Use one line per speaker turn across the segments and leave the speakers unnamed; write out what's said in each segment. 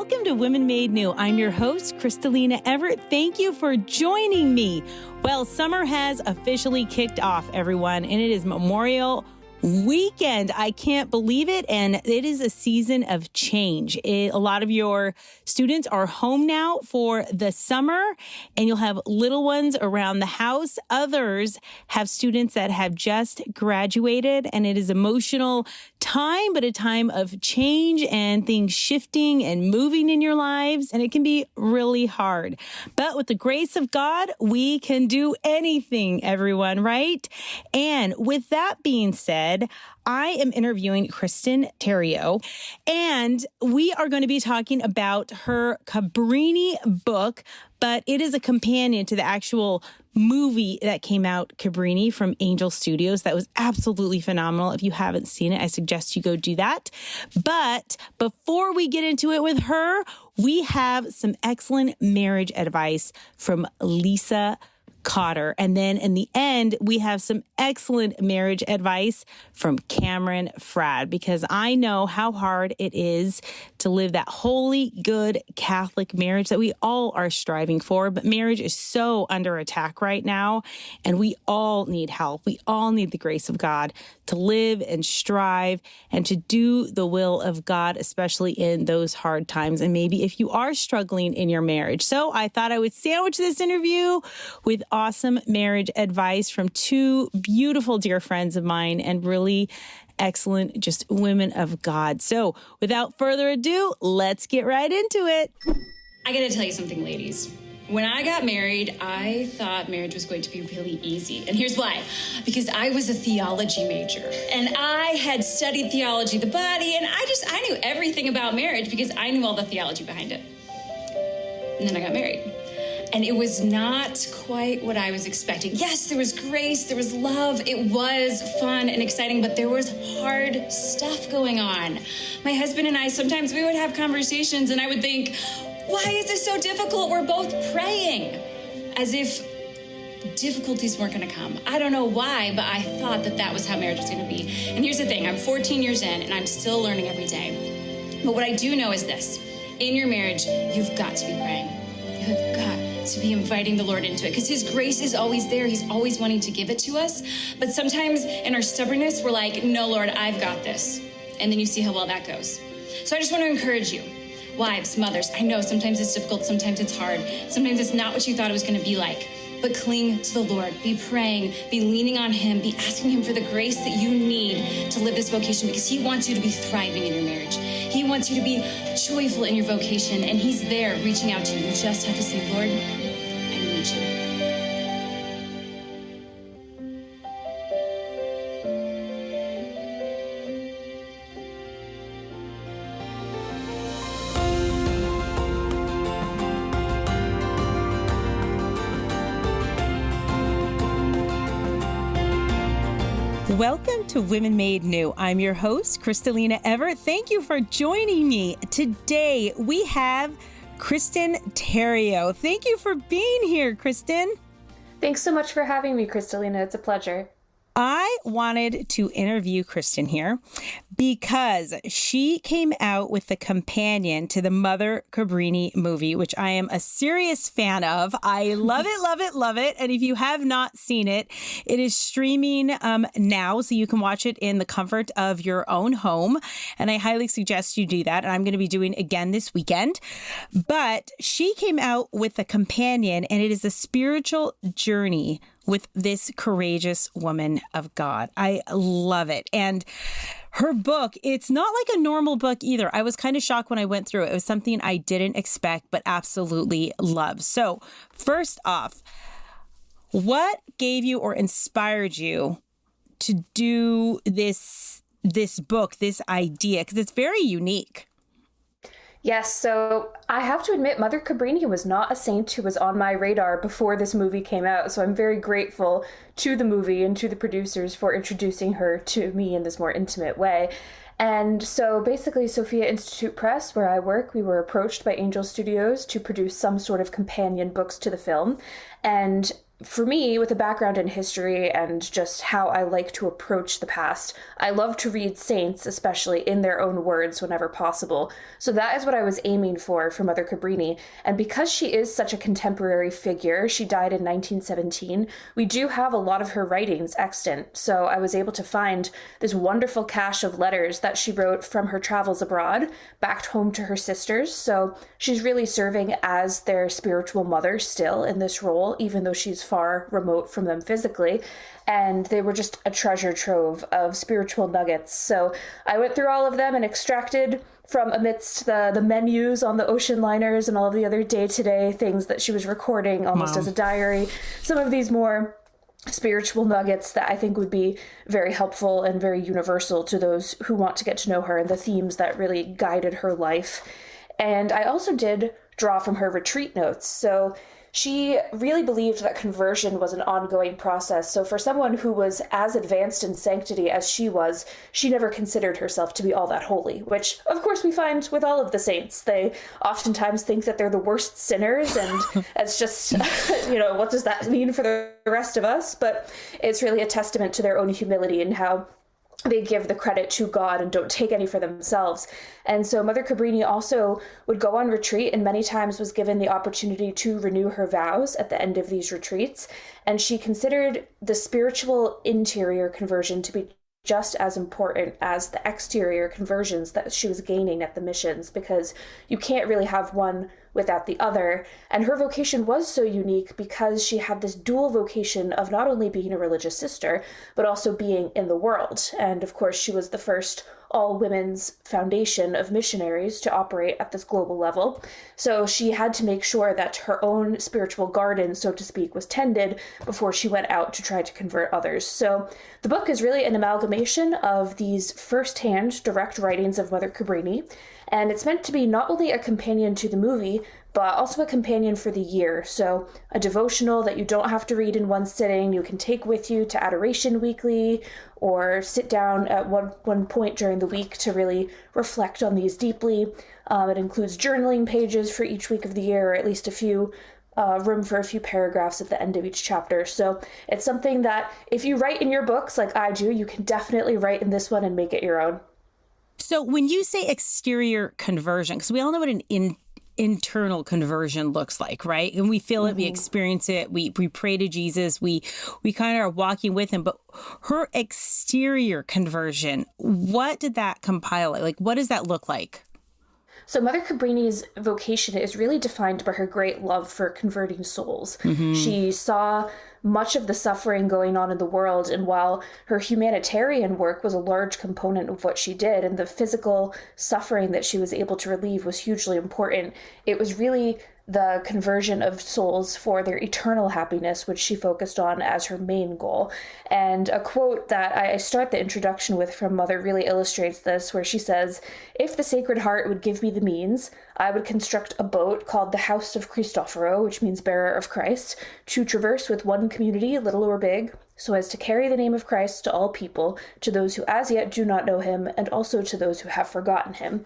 Welcome to Women Made New. I'm your host, Crystalina Evert. Thank you for joining me. Well, summer has officially kicked off, everyone, and it is Memorial Weekend. I can't believe it. And it is a season of change. A lot of your students are home now for the summer, and you'll have little ones around the house. Others have students that have just graduated, and it is emotional time, but a time of change and things shifting and moving in your lives. And it can be really hard. But with the grace of God, we can do anything, everyone, right? And with that being said, I am interviewing Kristen Theriault, and we are going to be talking about her Cabrini book, but it is a companion to the actual movie that came out, Cabrini, from Angel Studios. That was absolutely phenomenal. If you haven't seen it, I suggest you go do that. But before we get into it with her, we have some excellent marriage advice from Lisa Cotter. And then in the end, we have some excellent marriage advice from Cameron Fradd, because I know how hard it is to live that holy, good Catholic marriage that we all are striving for. But marriage is so under attack right now, and we all need help. We all need the grace of God to live and strive and to do the will of God, especially in those hard times. And maybe if you are struggling in your marriage. So I thought I would sandwich this interview with awesome marriage advice from two beautiful dear friends of mine and really excellent, just women of God. So without further ado, let's get right into it.
I gotta tell you something, ladies. When I got married, I thought marriage was going to be really easy. And here's why. Because I was a theology major. And I had studied theology of the body, and I knew everything about marriage because I knew all the theology behind it. And then I got married. And it was not quite what I was expecting. Yes, there was grace, there was love, it was fun and exciting, but there was hard stuff going on. My husband and I, sometimes we would have conversations and I would think, why is this so difficult? We're both praying. As if difficulties weren't gonna come. I don't know why, but I thought that was how marriage was gonna be. And here's the thing, I'm 14 years in and I'm still learning every day. But what I do know is this, in your marriage, you've got to be praying. You have got to be inviting the Lord into it, because his grace is always there. He's always wanting to give it to us. But sometimes in our stubbornness, we're like, no, Lord, I've got this. And then you see how well that goes. So I just want to encourage you, wives, mothers, I know sometimes it's difficult, sometimes it's hard, sometimes it's not what you thought it was going to be like. But cling to the Lord, be praying, be leaning on him, be asking him for the grace that you need to live this vocation, because he wants you to be thriving in your marriage. He wants you to be joyful in your vocation, and he's there reaching out to you. You just have to say, Lord, I need you.
Welcome to Women Made New. I'm your host, Crystalina Evert. Thank you for joining me. Today, we have Kristen Theriault. Thank you for being here, Kristen.
Thanks so much for having me, Crystalina. It's a pleasure.
I wanted to interview Kristen here because she came out with the companion to the Mother Cabrini movie, which I am a serious fan of. I love it, love it, love it. And if you have not seen it, it is streaming now, so you can watch it in the comfort of your own home. And I highly suggest you do that. And I'm going to be doing again this weekend. But she came out with a companion, and it is a spiritual journey with this courageous woman of God. I love it. And her book, it's not like a normal book either. I was kind of shocked when I went through it. It was something I didn't expect, but absolutely love. So first off, what gave you or inspired you to do this book, this idea? Because it's very unique.
Yes, so I have to admit, Mother Cabrini was not a saint who was on my radar before this movie came out, so I'm very grateful to the movie and to the producers for introducing her to me in this more intimate way. And so basically, Sophia Institute Press, where I work, we were approached by Angel Studios to produce some sort of companion books to the film. And for me, with a background in history and just how I like to approach the past, I love to read saints, especially in their own words whenever possible. So that is what I was aiming for Mother Cabrini. And because she is such a contemporary figure, she died in 1917, we do have a lot of her writings extant. So I was able to find this wonderful cache of letters that she wrote from her travels abroad, back home to her sisters. So she's really serving as their spiritual mother still in this role, even though she's far remote from them physically. And they were just a treasure trove of spiritual nuggets. So I went through all of them and extracted from amidst the menus on the ocean liners and all of the other day-to-day things that she was recording almost as a diary, some of these more spiritual nuggets that I think would be very helpful and very universal to those who want to get to know her and the themes that really guided her life. And I also did draw from her retreat notes. So she really believed that conversion was an ongoing process. So for someone who was as advanced in sanctity as she was, she never considered herself to be all that holy, which of course we find with all of the saints. They oftentimes think that they're the worst sinners, and it's just, what does that mean for the rest of us? But it's really a testament to their own humility and how they give the credit to God and don't take any for themselves. And so Mother Cabrini also would go on retreat and many times was given the opportunity to renew her vows at the end of these retreats. And she considered the spiritual interior conversion to be just as important as the exterior conversions that she was gaining at the missions, because you can't really have one without the other. And her vocation was so unique because she had this dual vocation of not only being a religious sister, but also being in the world. And of course, she was the first all-women's foundation of missionaries to operate at this global level. So she had to make sure that her own spiritual garden, so to speak, was tended before she went out to try to convert others. So the book is really an amalgamation of these first-hand direct writings of Mother Cabrini, and it's meant to be not only a companion to the movie, but also a companion for the year. So a devotional that you don't have to read in one sitting, you can take with you to Adoration Weekly, or sit down at one point during the week to really reflect on these deeply. It includes journaling pages for each week of the year, or at least a few room for a few paragraphs at the end of each chapter. So it's something that if you write in your books like I do, you can definitely write in this one and make it your own.
So when you say exterior conversion, because we all know what an internal conversion looks like, right? And we feel it, we experience it, we pray to Jesus, we kind of are walking with him. But her exterior conversion, what did that compile? Like, what does that look like?
So Mother Cabrini's vocation is really defined by her great love for converting souls. She saw much of the suffering going on in the world, and while her humanitarian work was a large component of what she did, and the physical suffering that she was able to relieve was hugely important, it was really the conversion of souls for their eternal happiness, which she focused on as her main goal. And a quote that I start the introduction with from Mother really illustrates this, where she says, "If the Sacred Heart would give me the means, I would construct a boat called the House of Cristoforo, which means bearer of Christ, to traverse with one community, little or big, so as to carry the name of Christ to all people, to those who as yet do not know him, and also to those who have forgotten him."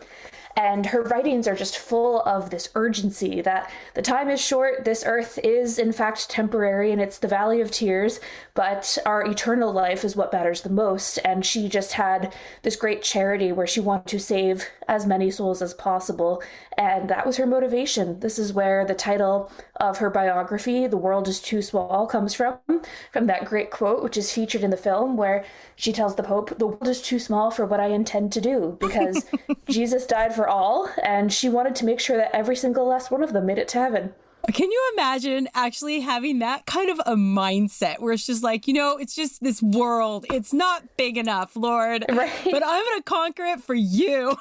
And her writings are just full of this urgency that the time is short, this earth is in fact temporary, and it's the valley of tears, but our eternal life is what matters the most. And she just had this great charity where she wanted to save as many souls as possible, and that was her motivation. This is where the title of her biography, "The World is Too Small," comes from that great quote, which is featured in the film, where she tells the Pope, "The world is too small for what I intend to do," because Jesus died for all, and she wanted to make sure that every single last one of them made it to heaven.
Can you imagine actually having that kind of a mindset where it's just like, it's just this world. It's not big enough, Lord,
right?
But I'm going to conquer it for you.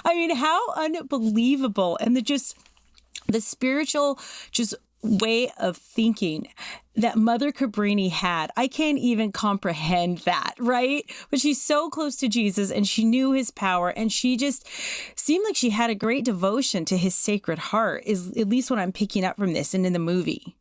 I mean, how unbelievable. And the spiritual way of thinking that Mother Cabrini had. I can't even comprehend that, right? But she's so close to Jesus, and she knew his power, and she just seemed like she had a great devotion to his Sacred Heart, is at least what I'm picking up from this and in the movie.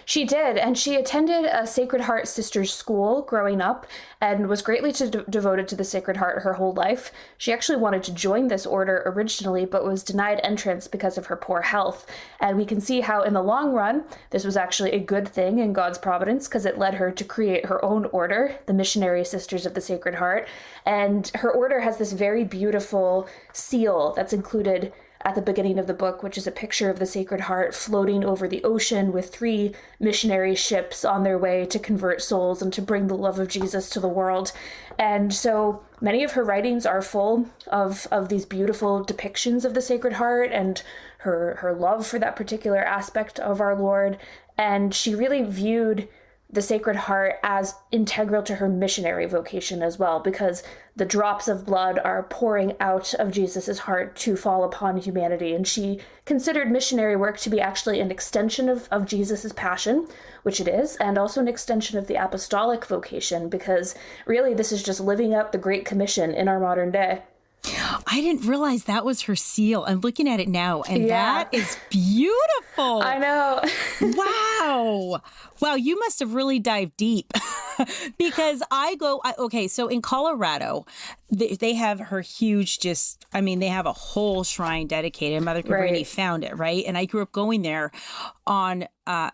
She did, and she attended a Sacred Heart Sisters school growing up and was greatly devoted to the Sacred Heart her whole life. She actually wanted to join this order originally, but was denied entrance because of her poor health. And we can see how, in the long run, this was actually a good thing in God's providence, because it led her to create her own order, the Missionary Sisters of the Sacred Heart. And her order has this very beautiful seal that's included at the beginning of the book, which is a picture of the Sacred Heart floating over the ocean with 3 missionary ships on their way to convert souls and to bring the love of Jesus to the world. And so many of her writings are full of these beautiful depictions of the Sacred Heart and her love for that particular aspect of our Lord. And she really viewed the Sacred Heart as integral to her missionary vocation as well, because the drops of blood are pouring out of Jesus's heart to fall upon humanity. And she considered missionary work to be actually an extension of Jesus's passion, which it is, and also an extension of the apostolic vocation, because really this is just living up the Great Commission in our modern day.
I didn't realize that was her seal. I'm looking at it now, and that is beautiful.
I know.
Wow, you must have really dived deep. Because so in Colorado, they have her huge, they have a whole shrine dedicated. Mother Cabrini found it, right? And I grew up going there on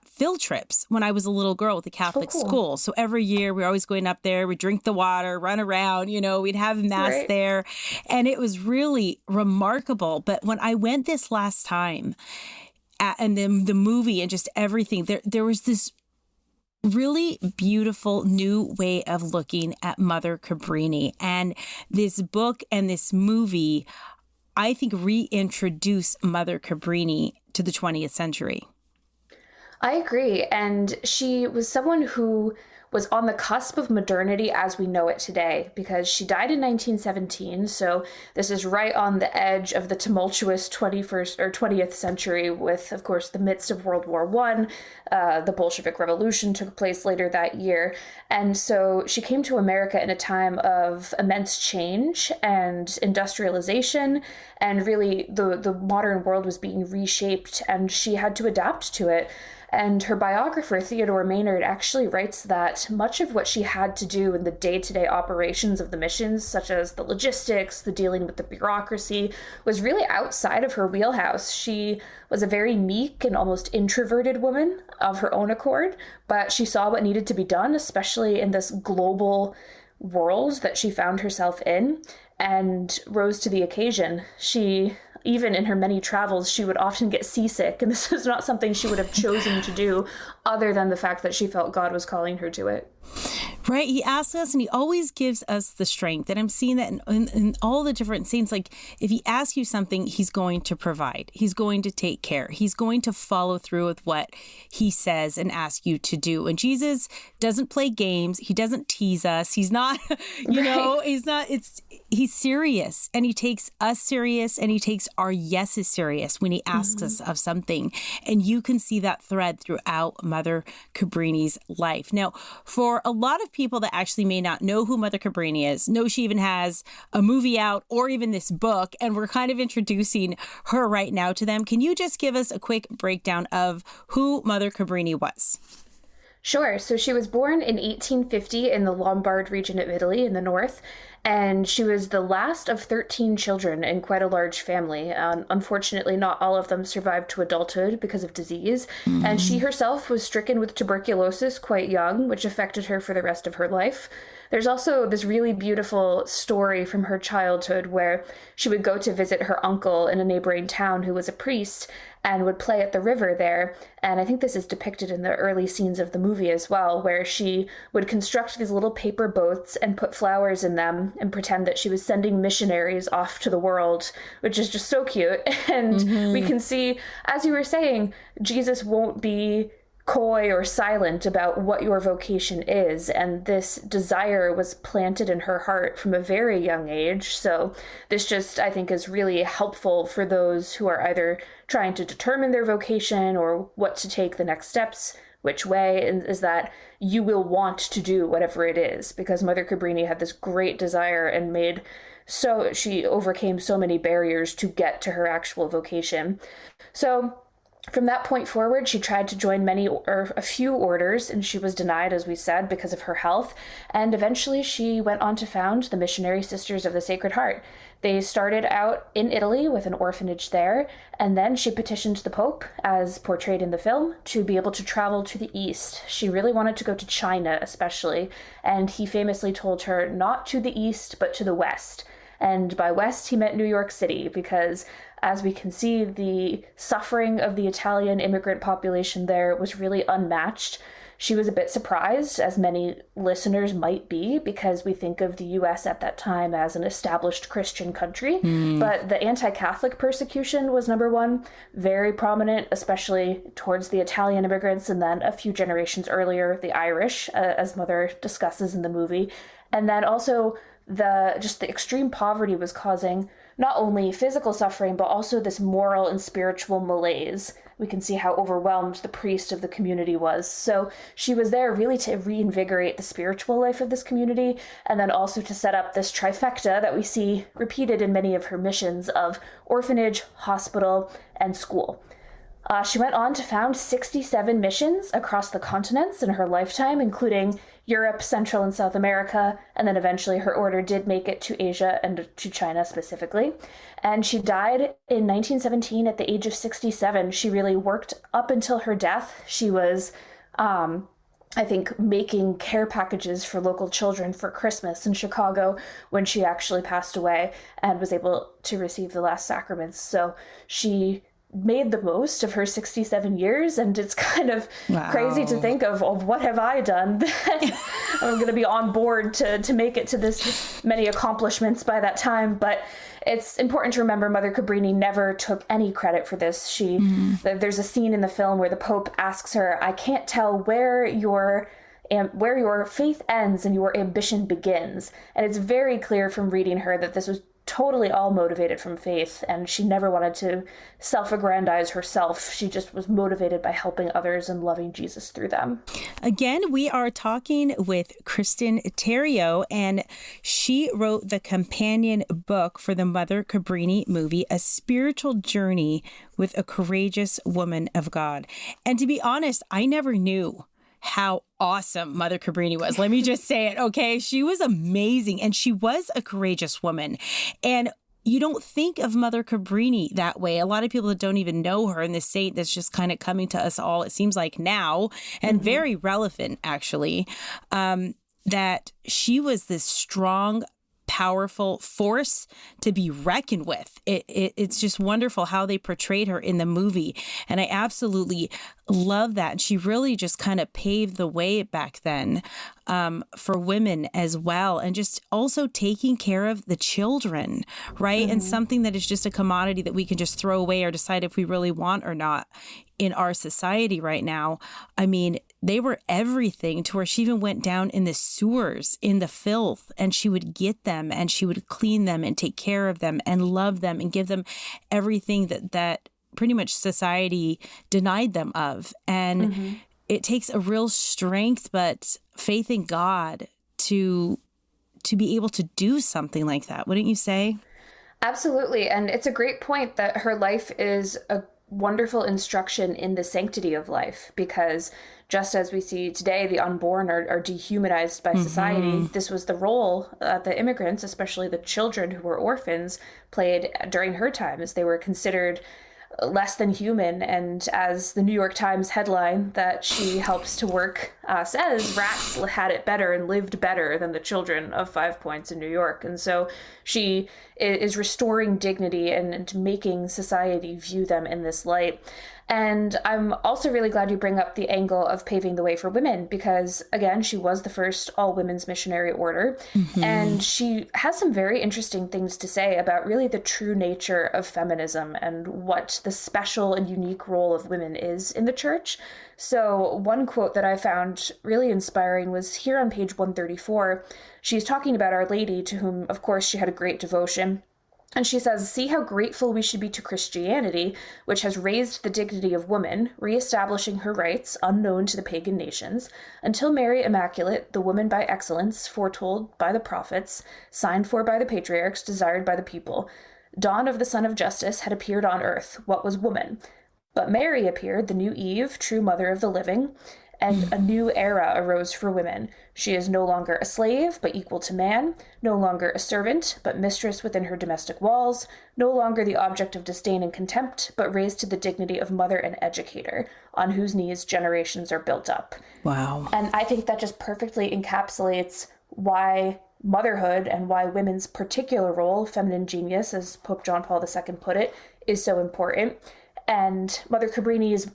field trips when I was a little girl with the Catholic school. So every year we were always going up there, we'd drink the water, run around, we'd have mass there. And it was really remarkable. But when I went this last time, and then the movie and just everything, there was this really beautiful new way of looking at Mother Cabrini. And this book and this movie, I think, reintroduce Mother Cabrini to the 20th century.
I agree. And she was someone who was on the cusp of modernity as we know it today, because she died in 1917. So this is right on the edge of the tumultuous 21st or 20th century with, of course, the midst of World War I. The Bolshevik Revolution took place later that year. And so she came to America in a time of immense change and industrialization. And really the modern world was being reshaped, and she had to adapt to it. And her biographer, Theodore Maynard, actually writes that much of what she had to do in the day-to-day operations of the missions, such as the logistics, the dealing with the bureaucracy, was really outside of her wheelhouse. She was a very meek and almost introverted woman of her own accord, but she saw what needed to be done, especially in this global world that she found herself in, and rose to the occasion. Even in her many travels, she would often get seasick, and this is not something she would have chosen to do other than the fact that she felt God was calling her to it.
Right. He asks us, and he always gives us the strength. And I'm seeing that in all the different scenes. Like, if he asks you something, he's going to provide. He's going to take care. He's going to follow through with what he says and ask you to do. And Jesus doesn't play games. He doesn't tease us. He's not, he's serious, and he takes us serious, and he takes our yeses serious when he asks us of something. And you can see that thread throughout Mother Cabrini's life. Now, for a lot of people that actually may not know who Mother Cabrini is, know she even has a movie out or even this book, and we're kind of introducing her right now to them. Can you just give us a quick breakdown of who Mother Cabrini was?
Sure. So she was born in 1850 in the Lombard region of Italy in the north, and she was the last of 13 children in quite a large family. Unfortunately, not all of them survived to adulthood because of disease, and she herself was stricken with tuberculosis quite young, which affected her for the rest of her life. There's also this really beautiful story from her childhood where she would go to visit her uncle in a neighboring town who was a priest and would play at the river there. And I think this is depicted in the early scenes of the movie as well, where she would construct these little paper boats and put flowers in them and pretend that she was sending missionaries off to the world, which is just so cute. And we can see, as you were saying, Jesus won't be coy or silent about what your vocation is, and this desire was planted in her heart from a very young age. So this just, I think, is really helpful for those who are either trying to determine their vocation or what to take the next steps, which way, is that you will want to do whatever it is, because Mother Cabrini had this great desire and she overcame so many barriers to get to her actual vocation. So From that point forward, she tried to join many or a few orders, and she was denied, as we said, because of her health. And eventually she went on to found the Missionary Sisters of the Sacred Heart. They started out in Italy with an orphanage there, and then she petitioned the Pope, as portrayed in the film, to be able to travel to the East. She really wanted to go to China, especially, and he famously told her not to the East, but to the West. And by West, he meant New York City, because as we can see, the suffering of the Italian immigrant population there was really unmatched. She was a bit surprised, as many listeners might be, because we think of the US at that time as an established Christian country. But the anti-Catholic persecution was number one, very prominent, especially towards the Italian immigrants, and then a few generations earlier, the Irish, as Mother discusses in the movie. And then also the extreme poverty was causing not only physical suffering, but also this moral and spiritual malaise. We can see how overwhelmed the priest of the community was. So she was there really to reinvigorate the spiritual life of this community, and then also to set up this trifecta that we see repeated in many of her missions of orphanage, hospital, and school. She went on to found 67 missions across the continents in her lifetime, including Europe, Central and South America, and then eventually her order did make it to Asia and to China specifically. And she died in 1917 at the age of 67. She really worked up until her death. She was, I think, making care packages for local children for Christmas in Chicago when she actually passed away and was able to receive the last sacraments. So she made the most of her 67 years, and it's kind of crazy to think of what have I done. I'm going to be on board to make it to this many accomplishments by that time. But it's important to remember Mother Cabrini never took any credit for this. There's a scene in the film where the Pope asks her, "I can't tell where your faith ends and your ambition begins." And it's very clear from reading her that this was totally all motivated from faith, and she never wanted to self-aggrandize herself. She just was motivated by helping others and loving Jesus through them.
Again, we are talking with Kristen Theriault, and she wrote the companion book for the Mother Cabrini movie, A Spiritual Journey with a Courageous Woman of God. And to be honest, I never knew how awesome Mother Cabrini was. Let me just say it, okay? She was amazing, and she was a courageous woman. And you don't think of Mother Cabrini that way. A lot of people that don't even know her, and the saint that's just kind of coming to us all, it seems like now, and very relevant, actually, that she was this strong, powerful force to be reckoned with. It's just wonderful how they portrayed her in the movie. And I absolutely love that. And she really just kind of paved the way back then for women as well. And just also taking care of the children, right? And something that is just a commodity that we can just throw away or decide if we really want or not in our society right now. I mean, they were everything, to where she even went down in the sewers, in the filth, and she would get them and she would clean them and take care of them and love them and give them everything that pretty much society denied them of. And it takes a real strength, but faith in God to be able to do something like that. Wouldn't you say?
Absolutely. And it's a great point that her life is a wonderful instruction in the sanctity of life, because just as we see today, the unborn are dehumanized by society. This was the role the immigrants, especially the children who were orphans, played during her time, as they were considered less than human. And as the New York Times headline that she helps to work says, rats had it better and lived better than the children of 5 Points in New York. And so she is restoring dignity and making society view them in this light. And I'm also really glad you bring up the angle of paving the way for women, because, again, she was the first all-women's missionary order. And she has some very interesting things to say about really the true nature of feminism and what the special and unique role of women is in the church. So one quote that I found really inspiring was here on page 134. She's talking about Our Lady, to whom, of course, she had a great devotion. And she says, "See how grateful we should be to Christianity, which has raised the dignity of woman, reestablishing her rights unknown to the pagan nations, until Mary Immaculate, the woman by excellence, foretold by the prophets, signed for by the patriarchs, desired by the people. Dawn of the Sun of Justice had appeared on earth. What was woman? But Mary appeared, the new Eve, true mother of the living, and a new era arose for women. She is no longer a slave, but equal to man, no longer a servant, but mistress within her domestic walls, no longer the object of disdain and contempt, but raised to the dignity of mother and educator, on whose knees generations are built up.
Wow.
And I think that just perfectly encapsulates why motherhood and why women's particular role, feminine genius, as Pope John Paul II put it, is so important. And Mother Cabrini's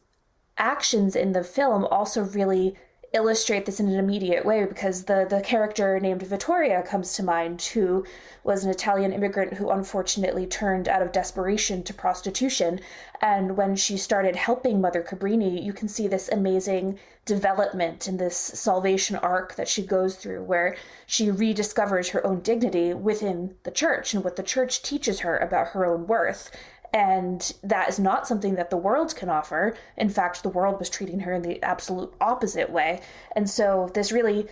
actions in the film also really illustrate this in an immediate way, because the character named Vittoria comes to mind, who was an Italian immigrant who unfortunately turned out of desperation to prostitution. And when she started helping Mother Cabrini, you can see this amazing development in this salvation arc that she goes through, where she rediscovers her own dignity within the church and what the church teaches her about her own worth. And that is not something that the world can offer. In fact, the world was treating her in the absolute opposite way. And so this really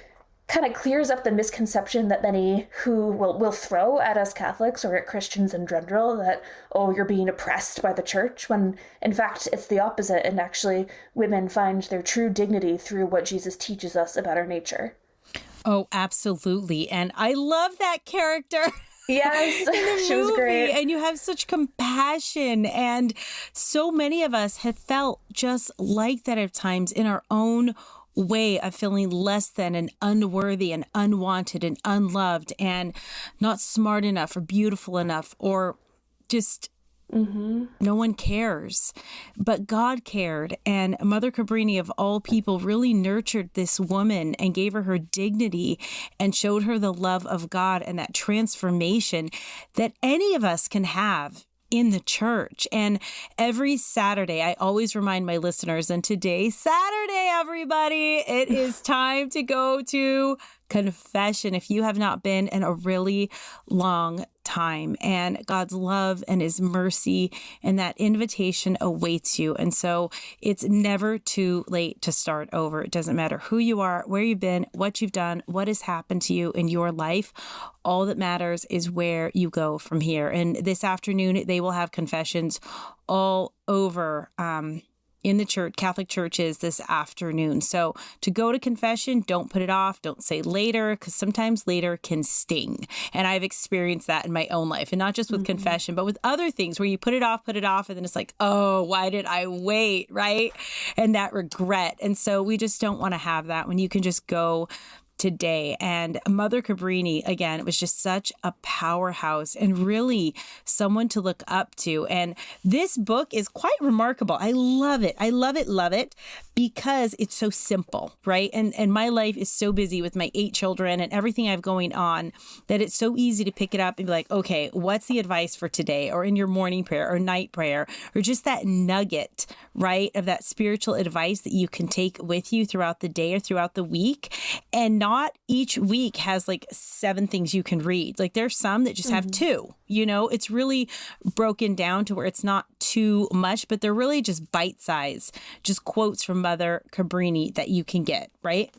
kind of clears up the misconception that many who will throw at us Catholics or at Christians in general that, oh, you're being oppressed by the church, when in fact it's the opposite. And actually women find their true dignity through what Jesus teaches us about our nature.
Oh, absolutely. And I love that character.
Yes, she was great.
And you have such compassion. And so many of us have felt just like that at times in our own way of feeling less than and unworthy and unwanted and unloved and not smart enough or beautiful enough or just no one cares. But God cared. And Mother Cabrini, of all people, really nurtured this woman and gave her dignity and showed her the love of God and that transformation that any of us can have in the church. And every Saturday, I always remind my listeners, and today's Saturday, everybody, it is time to go to confession if you have not been in a really long time. And God's love and his mercy and that invitation awaits you. And so it's never too late to start over. It doesn't matter who you are, where you've been, what you've done, what has happened to you in your life. All that matters is where you go from here. And this afternoon, they will have confessions all over in the church, Catholic churches this afternoon. So to go to confession, don't put it off. Don't say later, because sometimes later can sting. And I've experienced that in my own life, and not just with confession, but with other things where you put it off, and then it's like, oh, why did I wait? Right. And that regret. And so we just don't want to have that when you can just go today. And Mother Cabrini, again, it was just such a powerhouse and really someone to look up to. And this book is quite remarkable. I love it. I love it because it's so simple, right? And my life is so busy with my 8 children and everything I have going on that it's so easy to pick it up and be like, okay, what's the advice for today? Or in your morning prayer or night prayer, or just that nugget, right, of that spiritual advice that you can take with you throughout the day or throughout the week. And not each week has like 7 things you can read. Like there's some that just have 2, it's really broken down to where it's not too much, but they're really just bite size, just quotes from Mother Cabrini that you can get, right?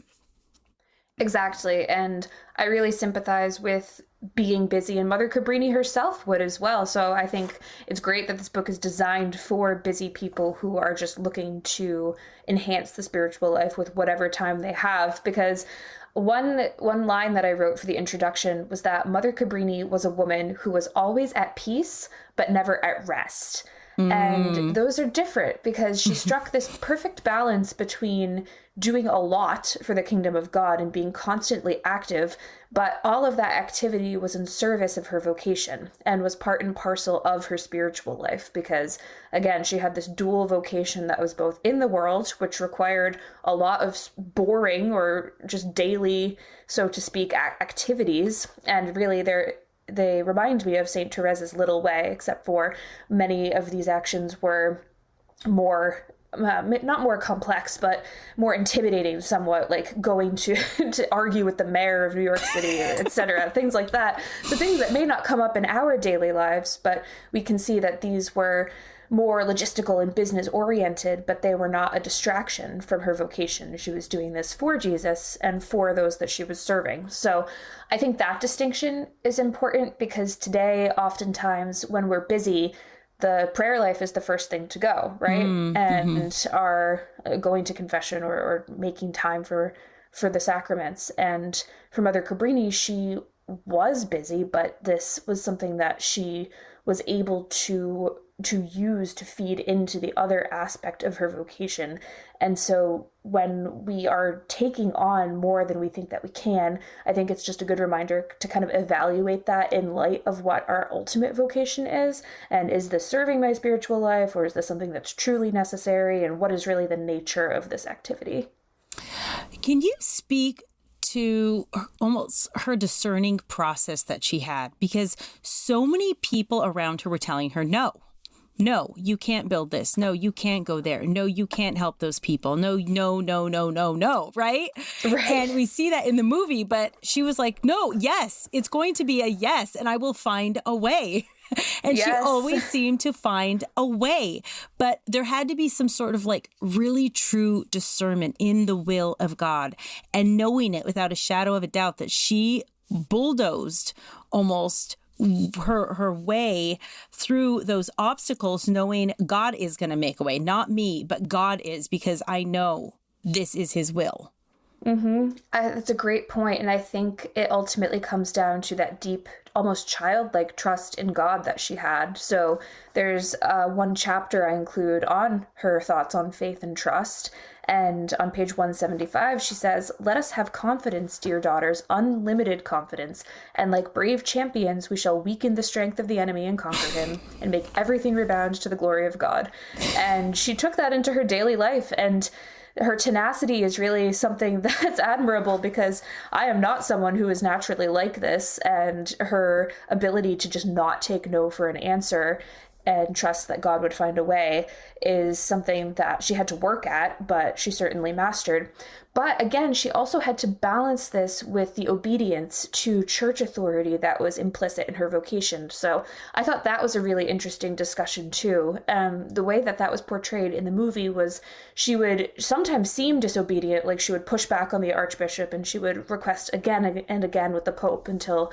Exactly. And I really sympathize with being busy, and Mother Cabrini herself would as well. So I think it's great that this book is designed for busy people who are just looking to enhance the spiritual life with whatever time they have. Because one line that I wrote for the introduction was that Mother Cabrini was a woman who was always at peace, but never at rest. And those are different, because she struck this perfect balance between doing a lot for the kingdom of God and being constantly active, but all of that activity was in service of her vocation and was part and parcel of her spiritual life, because again, she had this dual vocation that was both in the world, which required a lot of boring or just daily, so to speak, activities. And really they remind me of Saint Therese's little way, except for many of these actions were more, not more complex, but more intimidating somewhat, like going to argue with the mayor of New York City, etc., things like that. So things that may not come up in our daily lives, but we can see that these were more logistical and business oriented, but they were not a distraction from her vocation. She was doing this for Jesus and for those that she was serving. So I think that distinction is important, because today, oftentimes when we're busy, the prayer life is the first thing to go, right? And our going to confession or making time for the sacraments. And for Mother Cabrini, she was busy, but this was something that she was able to use to feed into the other aspect of her vocation. And so when we are taking on more than we think that we can, I think it's just a good reminder to kind of evaluate that in light of what our ultimate vocation is. And is this serving my spiritual life, or is this something that's truly necessary? And what is really the nature of this activity?
Can you speak to almost her discerning process that she had? Because so many people around her were telling her, no, you can't build this. No, you can't go there. No, you can't help those people. No, right? And we see that in the movie, but she was like, no, yes, it's going to be a yes, and I will find a way. And she always seemed to find a way. But there had to be some sort of like really true discernment in the will of God, and knowing it without a shadow of a doubt that she bulldozed almost her way through those obstacles, knowing God is going to make a way, not me, but God is, because I know this is his will.
That's a great point. And I think it ultimately comes down to that deep, almost childlike trust in God that she had. So there's one chapter I include on her thoughts on faith and trust. And on page 175, she says, "Let us have confidence, dear daughters, unlimited confidence. And like brave champions, we shall weaken the strength of the enemy and conquer him and make everything rebound to the glory of God." And she took that into her daily life. And her tenacity is really something that's admirable, because I am not someone who is naturally like this. And her ability to just not take no for an answer and trust that God would find a way is something that she had to work at, but she certainly mastered. But again, she also had to balance this with the obedience to church authority that was implicit in her vocation. So I thought that was a really interesting discussion too. The way that was portrayed in the movie was she would sometimes seem disobedient, like she would push back on the archbishop and she would request again and again with the Pope until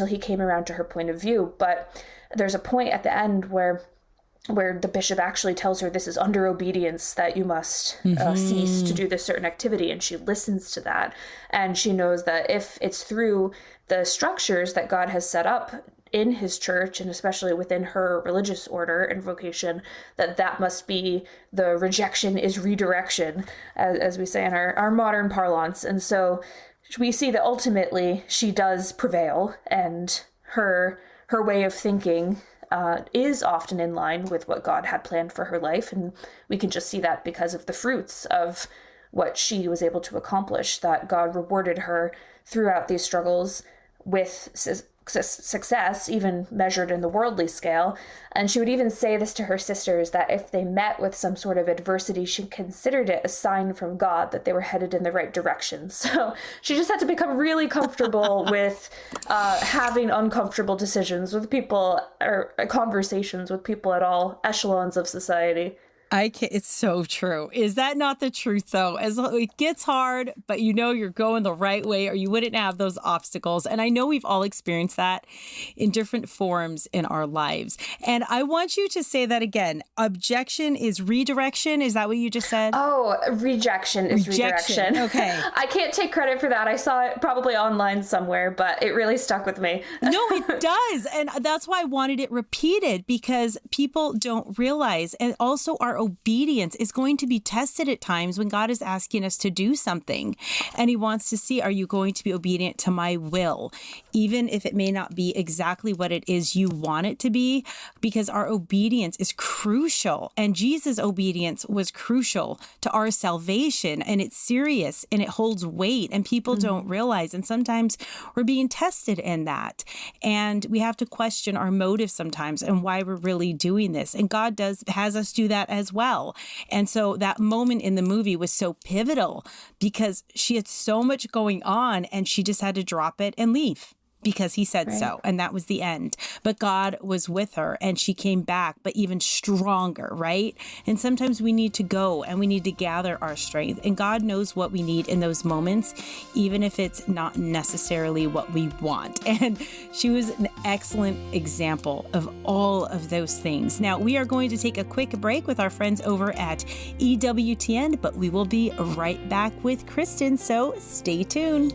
he came around to her point of view. But there's a point at the end where the bishop actually tells her this is under obedience that you must cease to do this certain activity. And she listens to that. And she knows that if it's through the structures that God has set up in his church, and especially within her religious order and vocation, that must be the rejection is redirection, as we say in our modern parlance. And so we see that ultimately she does prevail, and her way of thinking is often in line with what God had planned for her life. And we can just see that because of the fruits of what she was able to accomplish, that God rewarded her throughout these struggles with success, even measured in the worldly scale. And she would even say this to her sisters, that if they met with some sort of adversity, she considered it a sign from God that they were headed in the right direction. So she just had to become really comfortable with having uncomfortable decisions with people, or conversations with people at all echelons of society.
It's so true. Is that not the truth, though? As it gets hard, but you know you're going the right way, or you wouldn't have those obstacles. And I know we've all experienced that in different forms in our lives. And I want you to say that again. Objection is redirection. Is that what you just said?
Oh, rejection is redirection.
Okay.
I can't take credit for that. I saw it probably online somewhere, but it really stuck with me.
No, it does. And that's why I wanted it repeated, because people don't realize. And also our obedience is going to be tested at times when God is asking us to do something. And he wants to see, are you going to be obedient to my will? Even if it may not be exactly what it is you want it to be, because our obedience is crucial. And Jesus' obedience was crucial to our salvation. And it's serious and it holds weight, and people don't realize. And sometimes we're being tested in that. And we have to question our motives sometimes and why we're really doing this. And God has us do that as well. And so that moment in the movie was so pivotal, because she had so much going on and she just had to drop it and leave. because he said so. And that was the end. But God was with her and she came back, but even stronger, right? And sometimes we need to go and we need to gather our strength. And God knows what we need in those moments, even if it's not necessarily what we want. And she was an excellent example of all of those things. Now, we are going to take a quick break with our friends over at EWTN, but we will be right back with Kristen. So stay tuned.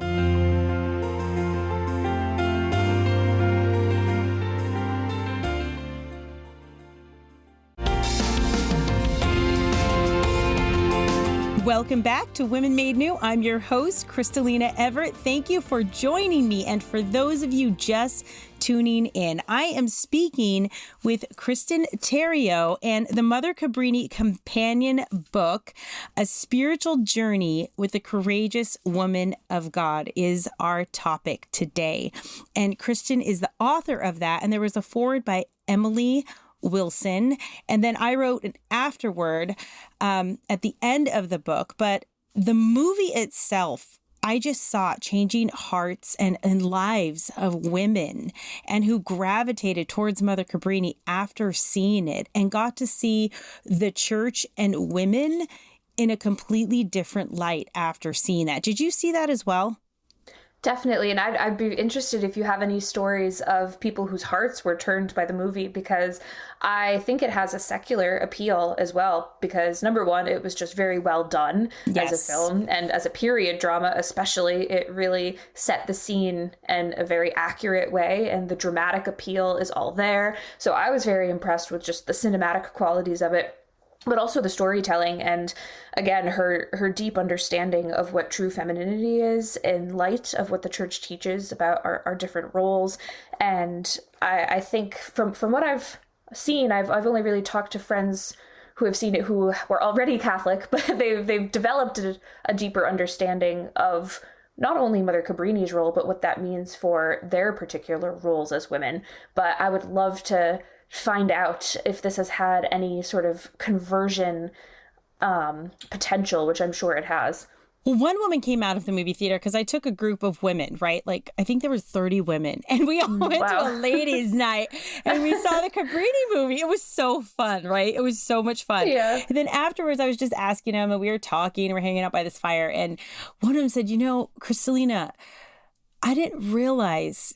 Welcome back to Women Made New. I'm your host, Crystalina Evert. Thank you for joining me. And for those of you just tuning in, I am speaking with Kristen Theriault, and the Mother Cabrini Companion book, A Spiritual Journey with the Courageous Woman of God, is our topic today. And Kristen is the author of that. And there was a foreword by Emily Wilson. And then I wrote an afterword at the end of the book. But the movie itself, I just saw changing hearts and lives of women and who gravitated towards Mother Cabrini after seeing it and got to see the church and women in a completely different light after seeing that. Did you see that as well?
Definitely. And I'd be interested if you have any stories of people whose hearts were turned by the movie, because I think it has a secular appeal as well, because number one, it was just very well done as a film, and as a period drama especially, it really set the scene in a very accurate way, and the dramatic appeal is all there. So I was very impressed with just the cinematic qualities of it, but also the storytelling, and again, her deep understanding of what true femininity is in light of what the church teaches about our different roles. And I think from what I've seen, I've only really talked to friends who have seen it who were already Catholic, but they've developed a deeper understanding of not only Mother Cabrini's role, but what that means for their particular roles as women. But I would love to find out if this has had any sort of conversion potential, which I'm sure it has.
Well, one woman came out of the movie theater because I took a group of women, right? Like, I think there were 30 women, and we all went to a ladies' night, and we saw the Cabrini movie. It was so fun, right? It was so much fun. Yeah. And then afterwards, I was just asking them, and we were talking, and we're hanging out by this fire, and one of them said, Crystalina, I didn't realize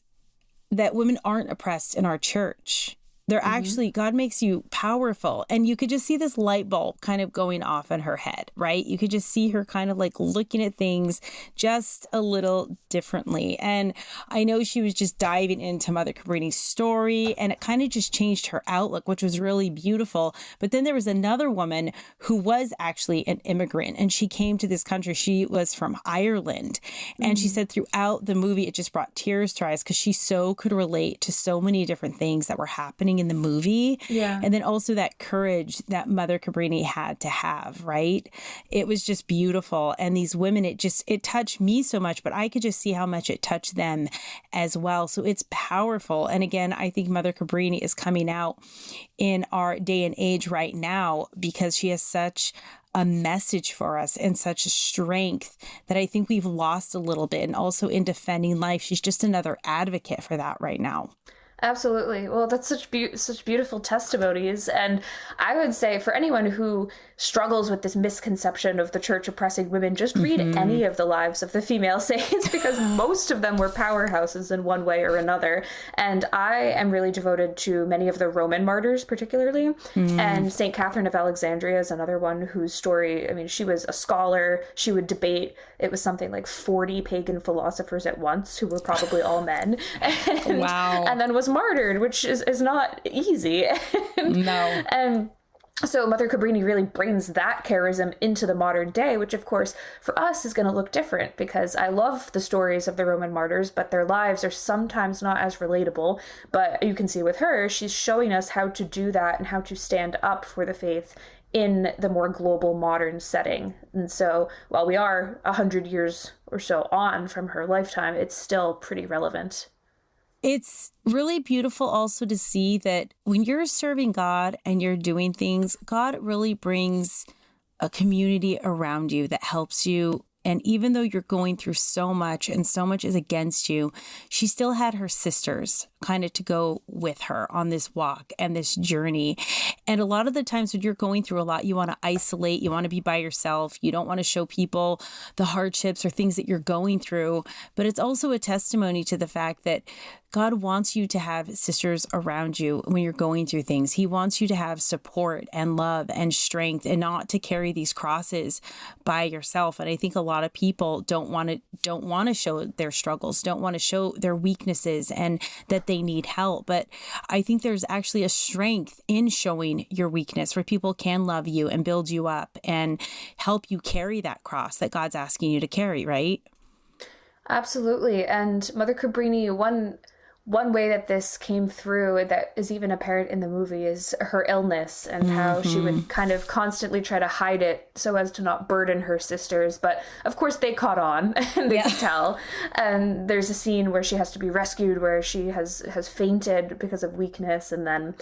that women aren't oppressed in our church. They're actually, God makes you powerful. And you could just see this light bulb kind of going off in her head, right? You could just see her kind of like looking at things just a little differently. And I know she was just diving into Mother Cabrini's story, and it kind of just changed her outlook, which was really beautiful. But then there was another woman who was actually an immigrant, and she came to this country. She was from Ireland. And she said throughout the movie, it just brought tears to her eyes because she so could relate to so many different things that were happening in the movie. Yeah. And then also that courage that Mother Cabrini had to have, right? It was just beautiful. And these women, it touched me so much, but I could just see how much it touched them as well. So it's powerful. And again, I think Mother Cabrini is coming out in our day and age right now because she has such a message for us and such a strength that I think we've lost a little bit. And also in defending life, she's just another advocate for that right now.
Absolutely. Well, that's such beautiful testimonies. And I would say for anyone who struggles with this misconception of the church oppressing women, just read any of the lives of the female saints, because most of them were powerhouses in one way or another. And I am really devoted to many of the Roman martyrs, particularly. And St. Catherine of Alexandria is another one whose story, I mean, she was a scholar. She would debate. It was something like 40 pagan philosophers at once, who were probably all men. And, wow. And then was martyred, which is not easy. No. And so Mother Cabrini really brings that charism into the modern day, which of course for us is going to look different, because I love the stories of the Roman martyrs, but their lives are sometimes not as relatable. But you can see with her, she's showing us how to do that and how to stand up for the faith in the more global modern setting. And so while we are 100 years or so on from her lifetime, it's still pretty relevant.
It's really beautiful also to see that when you're serving God and you're doing things, God really brings a community around you that helps you And even though you're going through so much and so much is against you, she still had her sisters kind of to go with her on this walk and this journey. And a lot of the times when you're going through a lot, you want to isolate, you want to be by yourself. You don't want to show people the hardships or things that you're going through. But it's also a testimony to the fact that God wants you to have sisters around you when you're going through things. He wants you to have support and love and strength and not to carry these crosses by yourself. And I think a lot of people don't want to show their struggles, don't want to show their weaknesses and that they need help. But I think there's actually a strength in showing your weakness where people can love you and build you up and help you carry that cross that God's asking you to carry, right?
Absolutely. And Mother Cabrini, one way that this came through that is even apparent in the movie is her illness and how she would kind of constantly try to hide it so as to not burden her sisters. But of course they caught on and they could tell. And there's a scene where she has to be rescued where she has fainted because of weakness. And then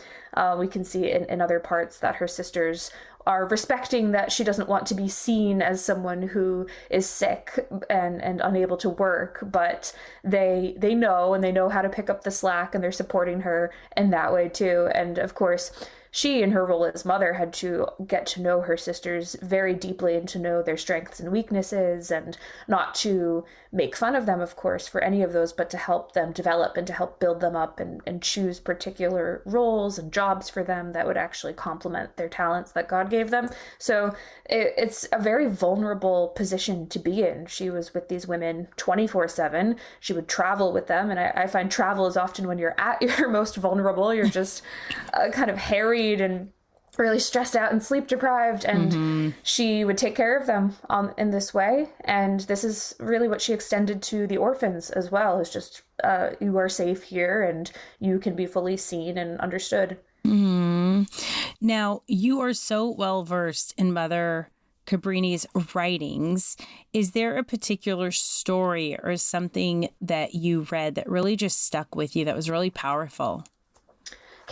we can see in other parts that her sisters are respecting that she doesn't want to be seen as someone who is sick and unable to work, but they know, and they know how to pick up the slack, and they're supporting her in that way too. And of course, she, in her role as mother, had to get to know her sisters very deeply and to know their strengths and weaknesses, and not to make fun of them, of course, for any of those, but to help them develop and to help build them up and choose particular roles and jobs for them that would actually complement their talents that God gave them. So it's a very vulnerable position to be in. She was with these women 24/7. She would travel with them. And I find travel is often when you're at your most vulnerable. You're just kind of harried and really stressed out and sleep deprived, and she would take care of them in this way. And this is really what she extended to the orphans as well, is just you are safe here and you can be fully seen and understood.
Now, you are so well versed in Mother Cabrini's writings. Is there a particular story or something that you read that really just stuck with you, that was really powerful?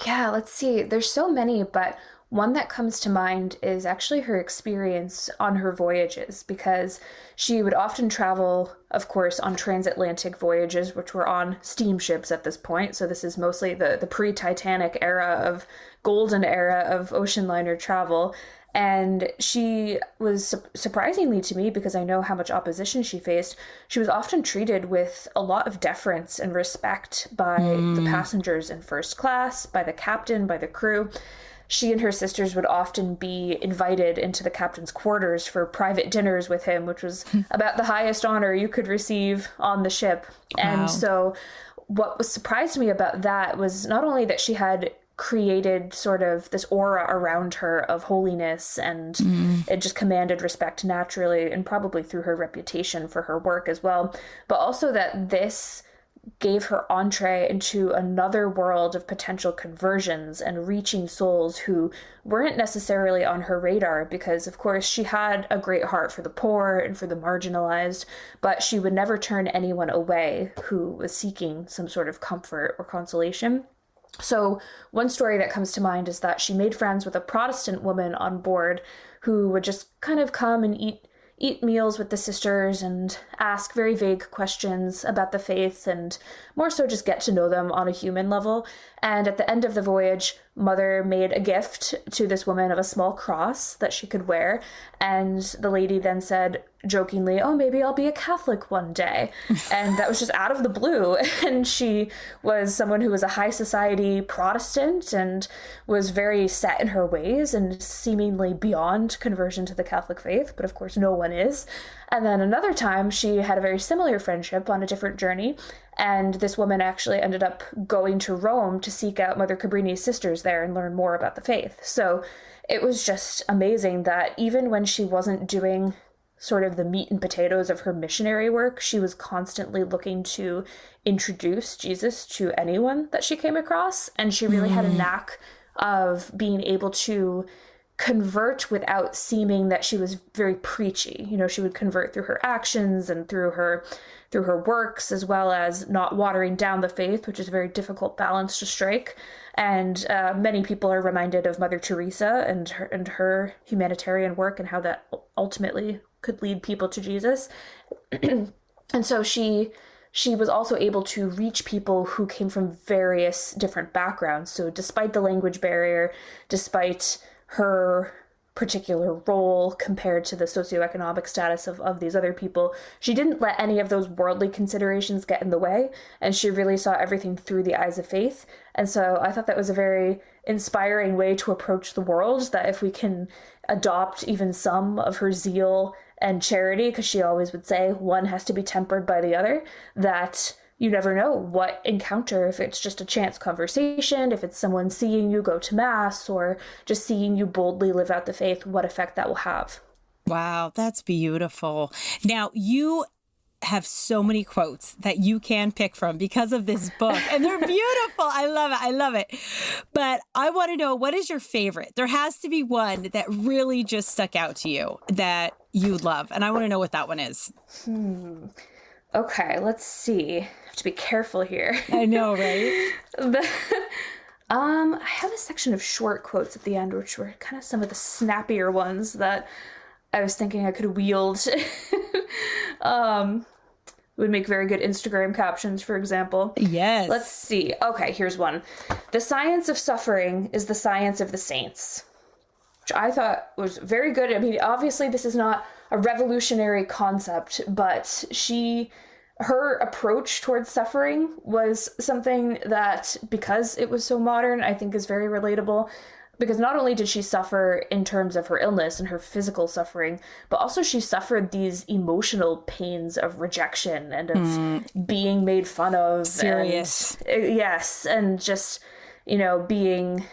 Yeah, let's see. There's so many, but one that comes to mind is actually her experience on her voyages, because she would often travel, of course, on transatlantic voyages, which were on steamships at this point. So this is mostly the pre-Titanic golden era of ocean liner travel. And she was, surprisingly to me, because I know how much opposition she faced, she was often treated with a lot of deference and respect by the passengers in first class, by the captain, by the crew. She and her sisters would often be invited into the captain's quarters for private dinners with him, which was about the highest honor you could receive on the ship. Wow. And so what was surprised me about that was not only that she had created sort of this aura around her of holiness, and it just commanded respect naturally, and probably through her reputation for her work as well, but also that this gave her entree into another world of potential conversions and reaching souls who weren't necessarily on her radar, because of course she had a great heart for the poor and for the marginalized, but she would never turn anyone away who was seeking some sort of comfort or consolation. So one story that comes to mind is that she made friends with a Protestant woman on board who would just kind of come and eat meals with the sisters and ask very vague questions about the faith, and more so just get to know them on a human level. And at the end of the voyage, Mother made a gift to this woman of a small cross that she could wear. And the lady then said jokingly, "Oh, maybe I'll be a Catholic one day." And that was just out of the blue. And she was someone who was a high society Protestant and was very set in her ways and seemingly beyond conversion to the Catholic faith. But of course, no one is. And then another time, she had a very similar friendship on a different journey. And this woman actually ended up going to Rome to seek out Mother Cabrini's sisters there and learn more about the faith. So it was just amazing that even when she wasn't doing sort of the meat and potatoes of her missionary work, she was constantly looking to introduce Jesus to anyone that she came across. And she really had a knack of being able to convert without seeming that she was very preachy. You know, she would convert through her actions and through her works, as well as not watering down the faith, which is a very difficult balance to strike. And many people are reminded of Mother Teresa and her humanitarian work, and how that ultimately could lead people to Jesus. And so she was also able to reach people who came from various different backgrounds. So despite the language barrier, despite her particular role compared to the socioeconomic status of these other people, she didn't let any of those worldly considerations get in the way, and she really saw everything through the eyes of faith. And so I thought that was a very inspiring way to approach the world, that if we can adopt even some of her zeal and charity, because she always would say one has to be tempered by the other, that you never know what encounter, if it's just a chance conversation, if it's someone seeing you go to mass, or just seeing you boldly live out the faith, what effect that will have.
Wow, that's beautiful. Now, you have so many quotes that you can pick from because of this book, and they're beautiful. I love it. I love it. But I want to know, what is your favorite? There has to be one that really just stuck out to you that you love, and I want to know what that one is.
Okay, let's see. I have to be careful here.
I know, right?
I have a section of short quotes at the end, which were kind of some of the snappier ones that I was thinking I could wield. Would make very good Instagram captions, for example.
Yes.
Let's see. Okay, here's one. The science of suffering is the science of the saints, which I thought was very good. I mean, obviously this is not a revolutionary concept, but her approach towards suffering was something that, because it was so modern, I think is very relatable. Because not only did she suffer in terms of her illness and her physical suffering, but also she suffered these emotional pains of rejection and of being made fun of.
Serious.
Yes, and just, being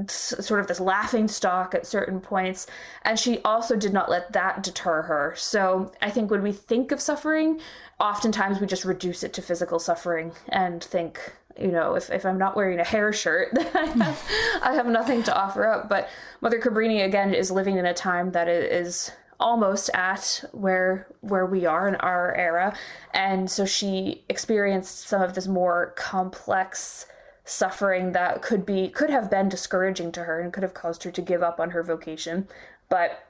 sort of this laughing stock at certain points. And she also did not let that deter her. So I think when we think of suffering, oftentimes we just reduce it to physical suffering and think, if I'm not wearing a hair shirt, then I have nothing to offer up. But Mother Cabrini, again, is living in a time that is almost at where we are in our era. And so she experienced some of this more complex suffering that could have been discouraging to her and could have caused her to give up on her vocation. But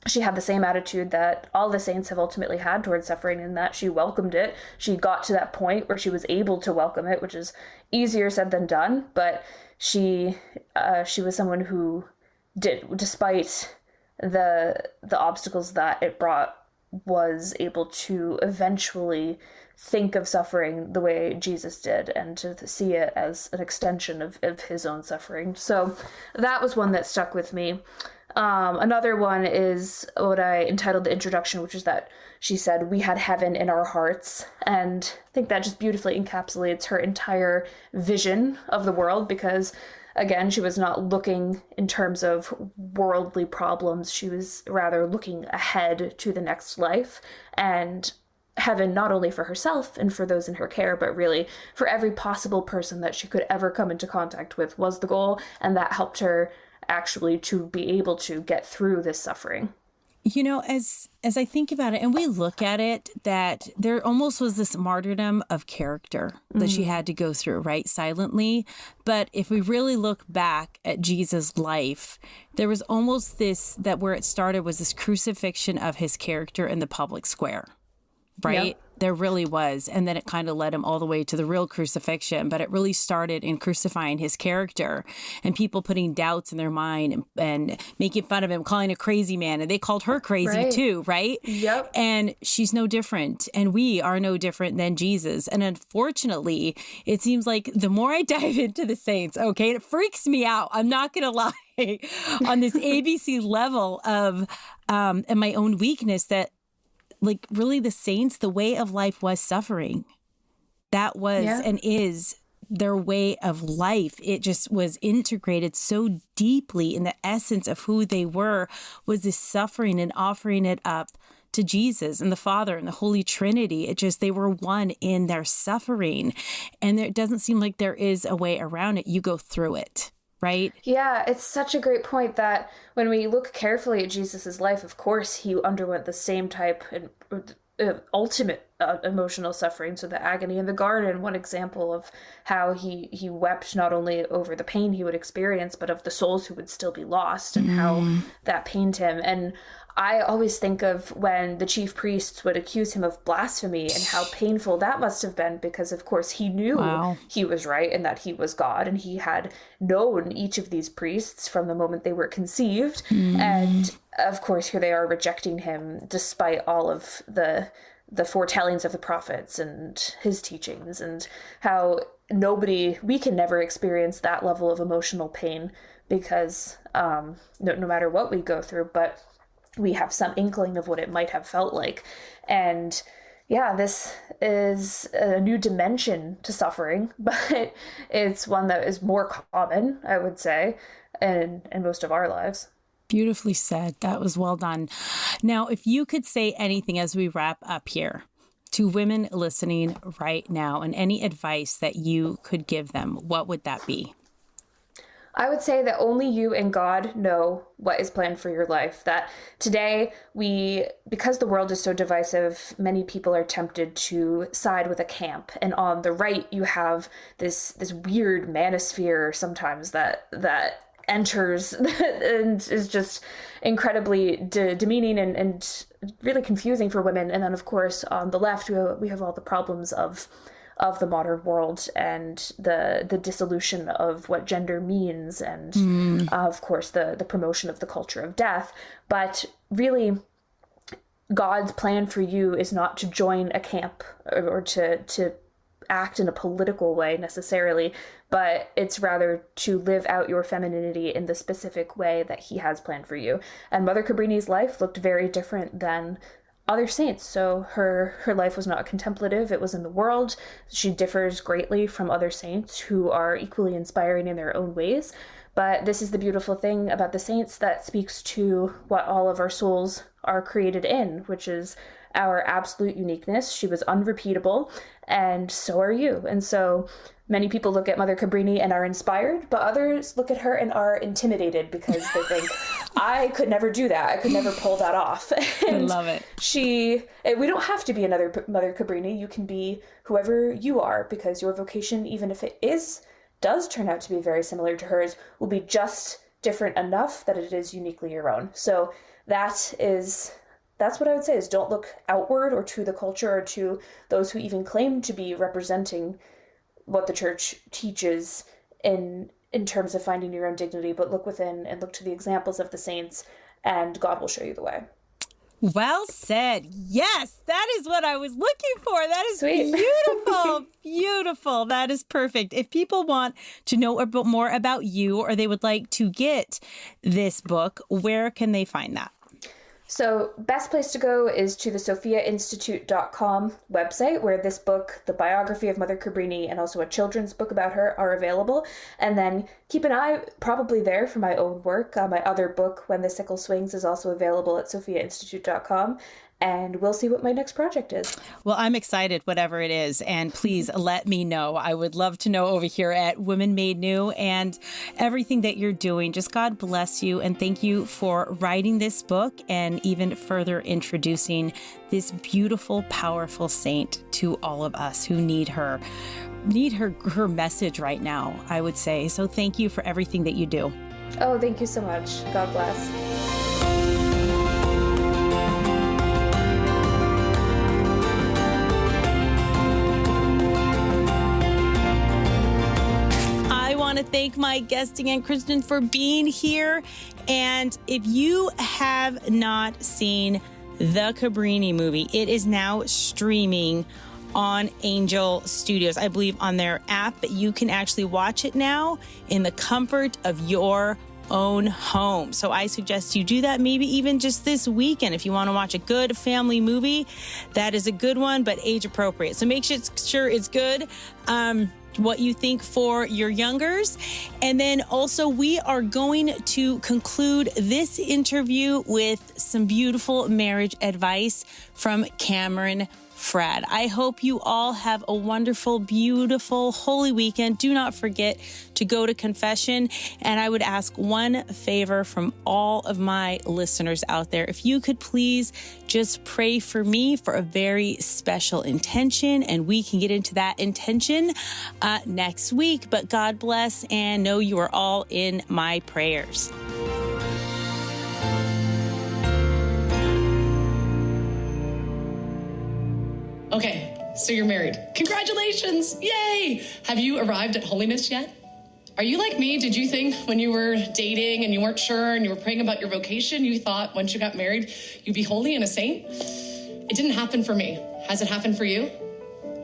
she had the same attitude that all the saints have ultimately had towards suffering, in that she welcomed it. She got to that point where she was able to welcome it, which is easier said than done. But she was someone who despite the obstacles that it brought, was able to eventually think of suffering the way Jesus did, and to see it as an extension of his own suffering. So that was one that stuck with me. Another one is what I entitled the introduction, which is that she said, "We had heaven in our hearts." And I think that just beautifully encapsulates her entire vision of the world, because again, she was not looking in terms of worldly problems. She was rather looking ahead to the next life, and heaven not only for herself and for those in her care, but really for every possible person that she could ever come into contact with was the goal. And that helped her actually to be able to get through this suffering.
As I think about it and we look at it, that there almost was this martyrdom of character that she had to go through, right? Silently. But if we really look back at Jesus' life, there was almost this, that where it started was this crucifixion of his character in the public square, right? Yep. There really was. And then it kind of led him all the way to the real crucifixion. But it really started in crucifying his character and people putting doubts in their mind and making fun of him, calling a crazy man. And they called her crazy too, right?
Yep.
And she's no different. And we are no different than Jesus. And unfortunately, it seems like the more I dive into the saints, okay, it freaks me out. I'm not going to lie, on this ABC level of and my own weakness, that like really the saints, the way of life was suffering. That was and is their way of life. It just was integrated so deeply in the essence of who they were, was this suffering and offering it up to Jesus and the Father and the Holy Trinity. It just, they were one in their suffering. And it doesn't seem like there is a way around it. You go through it. Right? Yeah,
it's such a great point that when we look carefully at Jesus's life, of course, he underwent the same type of ultimate emotional suffering. So the agony in the garden, one example of how he wept not only over the pain he would experience, but of the souls who would still be lost and how that pained him. And I always think of when the chief priests would accuse him of blasphemy and how painful that must have been, because of course he knew he was right and that he was God, and he had known each of these priests from the moment they were conceived. And of course here they are rejecting him despite all of the foretellings of the prophets and his teachings, and how we can never experience that level of emotional pain because no matter what we go through, but we have some inkling of what it might have felt like. And yeah, this is a new dimension to suffering, but it's one that is more common, I would say, in most of our lives.
Beautifully said. That was well done. Now, if you could say anything as we wrap up here to women listening right now, and any advice that you could give them, what would that be?
I would say that only you and God know what is planned for your life. That today because the world is so divisive, many people are tempted to side with a camp. And on the right, you have this weird manosphere sometimes that enters and is just incredibly demeaning and really confusing for women. And then, of course, on the left, we have all the problems of the modern world and the dissolution of what gender means, and of course the promotion of the culture of death. But really, God's plan for you is not to join a camp or to act in a political way necessarily, but it's rather to live out your femininity in the specific way that he has planned for you. And Mother Cabrini's life looked very different than other saints. So her life was not contemplative, it was in the world. She differs greatly from other saints who are equally inspiring in their own ways. But this is the beautiful thing about the saints that speaks to what all of our souls are created in, which is our absolute uniqueness. She was unrepeatable, and so are you. And so many people look at Mother Cabrini and are inspired, but others look at her and are intimidated because they think, I could never do that. I could never pull that off. And
I love it.
We don't have to be another Mother Cabrini. You can be whoever you are, because your vocation, even if it does turn out to be very similar to hers, will be just different enough that it is uniquely your own. So that's what I would say, is don't look outward or to the culture or to those who even claim to be representing what the church teaches in terms of finding your own dignity, but look within and look to the examples of the saints, and God will show you the way.
Well said. Yes, that is what I was looking for. That is
Sweet.
Beautiful. Beautiful. That is perfect. If people want to know a bit more about you, or they would like to get this book, where can they find that?
So best place to go is to the sophiainstitute.com website, where this book, the biography of Mother Cabrini, and also a children's book about her are available. And then keep an eye probably there for my own work. My other book, When the Sickle Swings, is also available at sophiainstitute.com. And we'll see what my next project is.
Well, I'm excited, whatever it is. And please let me know. I would love to know over here at Women Made New, and everything that you're doing. Just God bless you. And thank you for writing this book and even further introducing this beautiful, powerful saint to all of us who need her message right now, I would say. So thank you for everything that you do.
Oh, thank you so much. God bless.
To thank my guest again, Kristen, for being here. And if you have not seen the Cabrini movie, it is now streaming on Angel Studios, I believe on their app, but you can actually watch it now in the comfort of your own home. So I suggest you do that, maybe even just this weekend. If you want to watch a good family movie, that is a good one, but age appropriate. So make sure it's good. What you think for your youngers. And then also we are going to conclude this interview with some beautiful marriage advice from Cameron Fradd. I hope you all have a wonderful, beautiful, holy weekend. Do not forget to go to confession. And I would ask one favor from all of my listeners out there. If you could please just pray for me for a very special intention, and we can get into that intention next week. But God bless, and know you are all in my prayers.
Okay, so you're married. Congratulations, yay! Have you arrived at holiness yet? Are you like me? Did you think when you were dating and you weren't sure and you were praying about your vocation, you thought once you got married, you'd be holy and a saint? It didn't happen for me. Has it happened for you?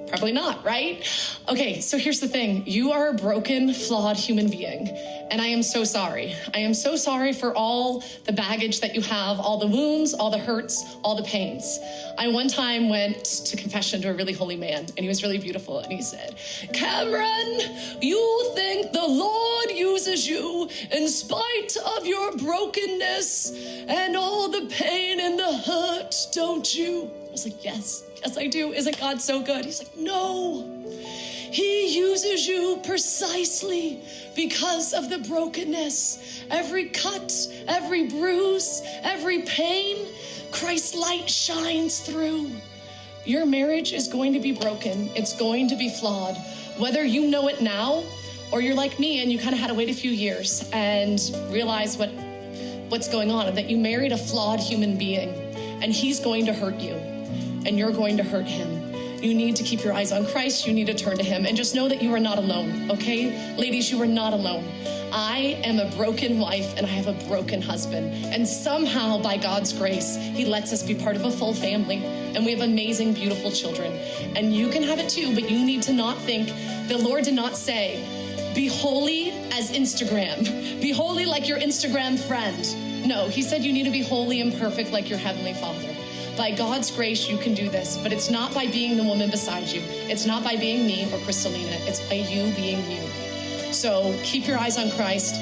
Probably not, right? Okay, so here's the thing. You are a broken, flawed human being, and I am so sorry. I am so sorry for all the baggage that you have, all the wounds, all the hurts, all the pains. I one time went to confession to a really holy man, and he was really beautiful, and he said, Cameron, you think the Lord uses you in spite of your brokenness and all the pain and the hurt, don't you? I was like, yes, I do. Isn't God so good? He's like, no. He uses you precisely because of the brokenness. Every cut, every bruise, every pain, Christ's light shines through. Your marriage is going to be broken. It's going to be flawed. Whether you know it now or you're like me and you kind of had to wait a few years and realize what's going on, and that you married a flawed human being and he's going to hurt you. And you're going to hurt him. You need to keep your eyes on Christ. You need to turn to him. And just know that you are not alone, okay? Ladies, you are not alone. I am a broken wife and I have a broken husband. And somehow, by God's grace, he lets us be part of a full family. And we have amazing, beautiful children. And you can have it too, but you need to not think, the Lord did not say, be holy as Instagram. Be holy like your Instagram friend. No, he said you need to be holy and perfect like your Heavenly Father. By God's grace, you can do this, but it's not by being the woman beside you. It's not by being me or Crystalina. It's by you being you. So keep your eyes on Christ.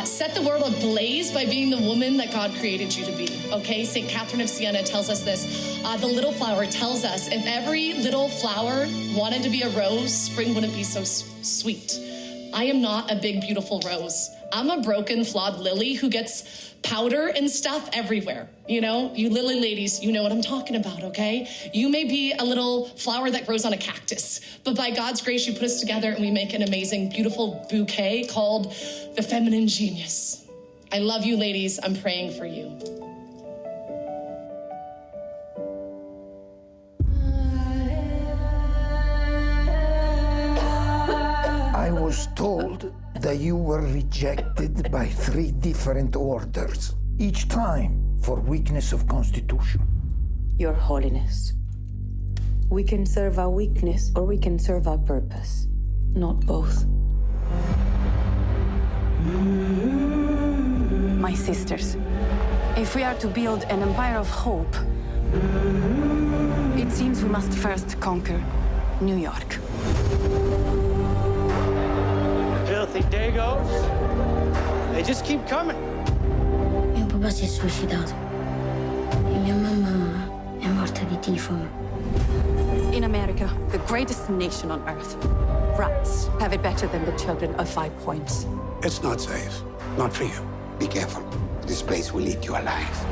Set the world ablaze by being the woman that God created you to be, okay? St. Catherine of Siena tells us this. The little flower tells us, if every little flower wanted to be a rose, spring wouldn't be so sweet. I am not a big, beautiful rose. I'm a broken, flawed lily who gets powder and stuff everywhere. You know, you lily ladies, you know what I'm talking about, okay? You may be a little flower that grows on a cactus, but by God's grace, you put us together and we make an amazing, beautiful bouquet called the feminine genius. I love you, ladies. I'm praying for you.
I was told that you were rejected by 3 different orders, each time for weakness of constitution.
Your Holiness, we can serve our weakness or we can serve our purpose, not both.
My sisters, if we are to build an empire of hope, it seems we must first conquer New York.
Filthy Dagos. They just keep coming.
Mio papà si è suicidato e mia mamma è morta di tifo.
In America, the greatest nation on earth, rats have it better than the children of 5 points.
It's not safe. Not for you. Be careful. This place will eat you alive.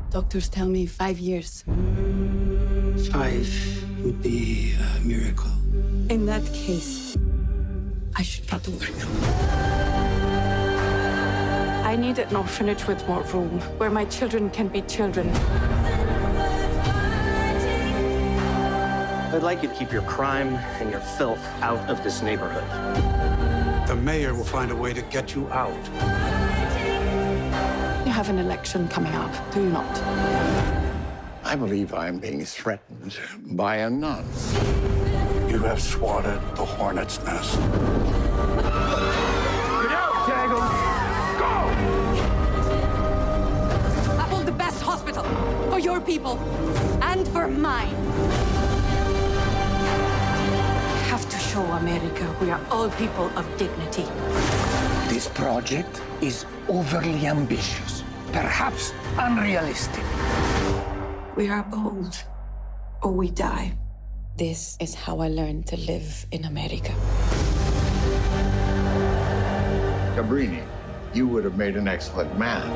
Doctors tell me 5 years.
5 would be a miracle.
In that case, I should get to work. I need an orphanage with more room, where my children can be children.
I'd like you to keep your crime and your filth out of this neighborhood.
The mayor will find a way to get you out.
You have an election coming up, do you not?
I believe I'm being threatened by a nun.
You have swatted the hornet's nest.
Get out, Dagos! Go!
I built the best hospital for your people and for mine. We have to show America we are all people of dignity.
This project is overly ambitious, perhaps unrealistic.
We are old, or we die.
This is how I learned to live in America.
Cabrini, you would have made an excellent man.